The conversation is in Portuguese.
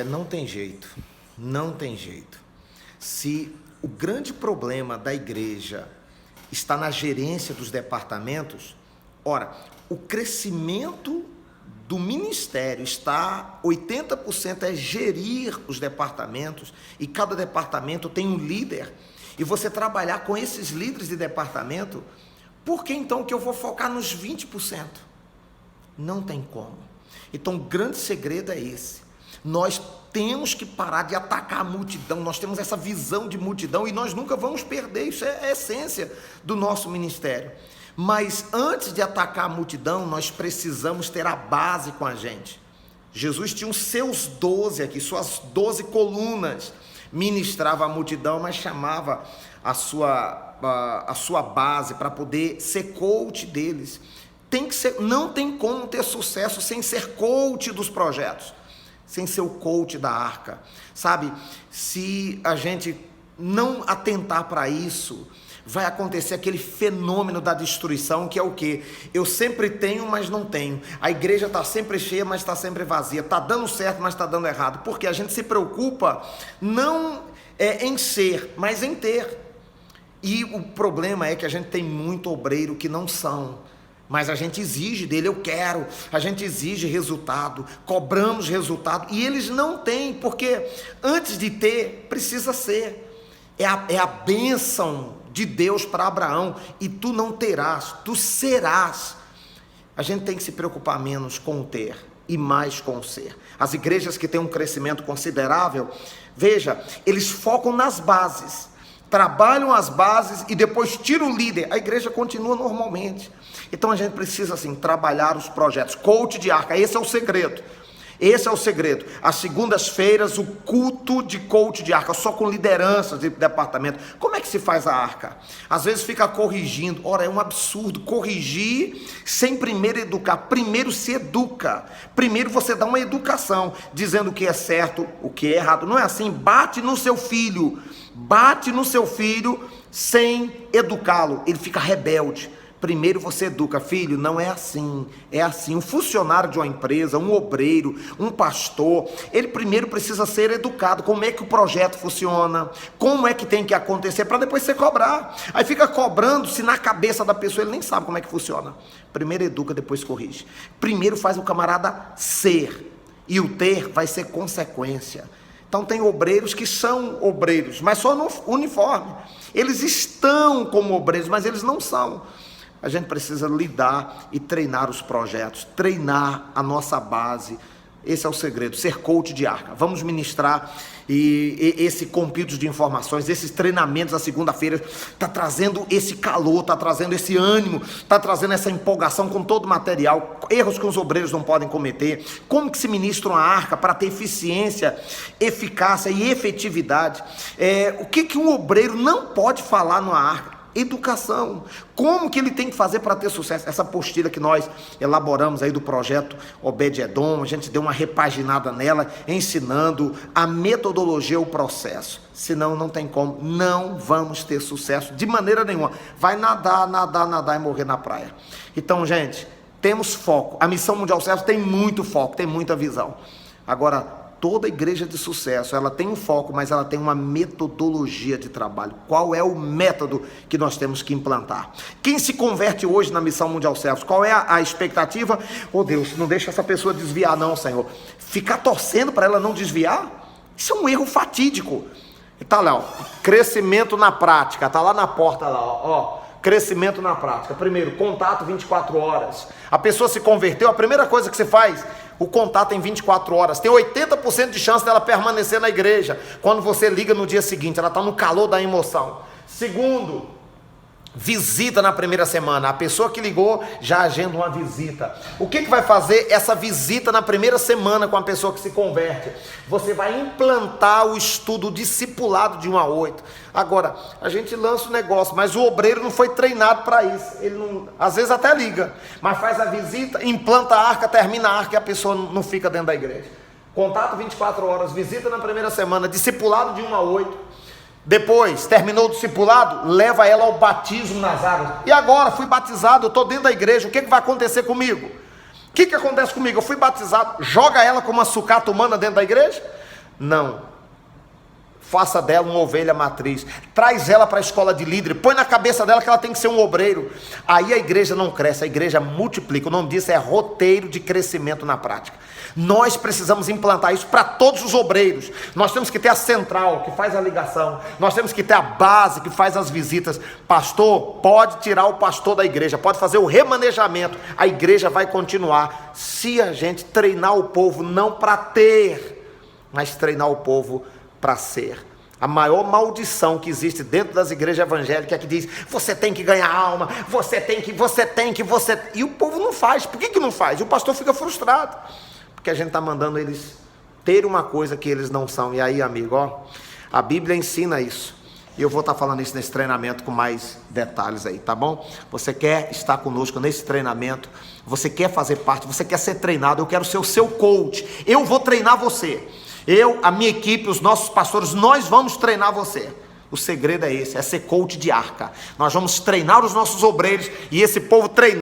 Não tem jeito, não tem jeito. Se o grande problema da igreja está na gerência dos departamentos, ora, o crescimento do ministério está, 80% é gerir os departamentos, e cada departamento tem um líder, e você trabalhar com esses líderes de departamento, por que então que eu vou focar nos 20%? Não tem como. Então o grande segredo é esse. Nós temos que parar de atacar a multidão, nós temos essa visão de multidão e nós nunca vamos perder, isso é a essência do nosso ministério. Mas antes de atacar a multidão, nós precisamos ter a base com a gente. Jesus tinha os seus 12 aqui, suas 12 colunas, ministrava a multidão, mas chamava a sua base para poder ser coach deles. Tem que ser, não tem como ter sucesso sem ser coach dos projetos, sem ser o coach da arca, sabe? Se a gente não atentar para isso, vai acontecer aquele fenômeno da destruição, que é o quê? Eu sempre tenho, mas não tenho. A igreja está sempre cheia, mas está sempre vazia. Está dando certo, mas está dando errado. Porque a gente se preocupa não em ser, mas em ter. E o problema é que a gente tem muito obreiro que não são, mas a gente exige dele, eu quero, a gente exige resultado, cobramos resultado, e eles não têm, porque antes de ter, precisa ser. É a bênção de Deus para Abraão, e tu não terás, tu serás. A gente tem que se preocupar menos com o ter e mais com o ser. As igrejas que têm um crescimento considerável, veja, eles focam nas bases, trabalham as bases e depois tiram o líder, a igreja continua normalmente. Então a gente precisa assim, trabalhar os projetos, coach de arca, esse é o segredo. Esse é o segredo. Às segundas-feiras, o culto de coach de arca, só com lideranças de departamento. Como é que se faz a arca? Às vezes fica corrigindo. Ora, é um absurdo corrigir sem primeiro educar. Primeiro se educa. Primeiro você dá uma educação, dizendo o que é certo, o que é errado. Não é assim, bate no seu filho sem educá-lo. Ele fica rebelde. Primeiro você educa, filho, não é assim, é assim. Um funcionário de uma empresa, um obreiro, um pastor, ele primeiro precisa ser educado. Como é que o projeto funciona, como é que tem que acontecer, para depois você cobrar. Aí fica cobrando, se na cabeça da pessoa ele nem sabe como é que funciona. Primeiro educa, depois corrige. Primeiro faz o camarada ser, e o ter vai ser consequência. Então tem obreiros que são obreiros, mas só no uniforme. Eles estão como obreiros, mas eles não são. A gente precisa lidar e treinar os projetos, treinar a nossa base. Esse é o segredo, ser coach de arca. Vamos ministrar e esse compildo de informações, esses treinamentos, a segunda-feira, está trazendo esse calor, está trazendo esse ânimo, está trazendo essa empolgação com todo o material, erros que os obreiros não podem cometer, como que se ministra uma arca para ter eficiência, eficácia e efetividade. O que um obreiro não pode falar numa arca? Educação, como que ele tem que fazer para ter sucesso? Essa apostila que nós elaboramos aí do projeto Obed-Edom, a gente deu uma repaginada nela, ensinando a metodologia, o processo. Senão não tem como, não vamos ter sucesso de maneira nenhuma. Vai nadar e morrer na praia. Então, gente, temos foco. A Missão Mundial Servos tem muito foco, tem muita visão. Agora, toda igreja de sucesso, ela tem um foco, mas ela tem uma metodologia de trabalho. Qual é o método que nós temos que implantar? Quem se converte hoje na Missão Mundial Servos, qual é a expectativa? Oh Deus, não deixa essa pessoa desviar não, Senhor. Ficar torcendo para ela não desviar? Isso é um erro fatídico. Está lá, ó, crescimento na prática, está lá na porta, lá, ó. Crescimento na prática. Primeiro, contato 24 horas. A pessoa se converteu, a primeira coisa que você faz, o contato em 24 horas. Tem 80% de chance dela permanecer na igreja. Quando você liga no dia seguinte, ela está no calor da emoção. Segundo, visita na primeira semana. A pessoa que ligou já agenda uma visita. O que vai fazer essa visita na primeira semana com a pessoa que se converte? Você vai implantar o estudo discipulado de 1 a 8. Agora, a gente lança o negócio, mas o obreiro não foi treinado para isso. Ele não, às vezes até liga, mas faz a visita, implanta a arca, termina a arca e a pessoa não fica dentro da igreja. Contato 24 horas, visita na primeira semana, discipulado de 1 a 8. Depois, terminou o discipulado, leva ela ao batismo nas águas. E agora, fui batizado, eu estou dentro da igreja, o que vai acontecer comigo? O que acontece comigo? Eu fui batizado, joga ela como uma sucata humana dentro da igreja? Não. Faça dela uma ovelha matriz, traz ela para a escola de líder, põe na cabeça dela que ela tem que ser um obreiro. Aí a igreja não cresce, a igreja multiplica. O nome disso é roteiro de crescimento na prática. Nós precisamos implantar isso para todos os obreiros. Nós temos que ter a central que faz a ligação, nós temos que ter a base que faz as visitas. Pastor, pode tirar o pastor da igreja, pode fazer o remanejamento, a igreja vai continuar, se a gente treinar o povo não para ter, mas treinar o povo para ser. A maior maldição que existe dentro das igrejas evangélicas é que diz, você tem que ganhar alma, você... E o povo não faz. Por que não faz? E o pastor fica frustrado, porque a gente está mandando eles ter uma coisa que eles não são. E aí, amigo, ó, a Bíblia ensina isso. E eu vou estar falando isso nesse treinamento com mais detalhes aí, tá bom? Você quer estar conosco nesse treinamento, você quer fazer parte, você quer ser treinado, eu quero ser o seu coach, eu vou treinar você. Eu, a minha equipe, os nossos pastores, nós vamos treinar você. O segredo é esse, é ser coach de arca. Nós vamos treinar os nossos obreiros e esse povo treinar.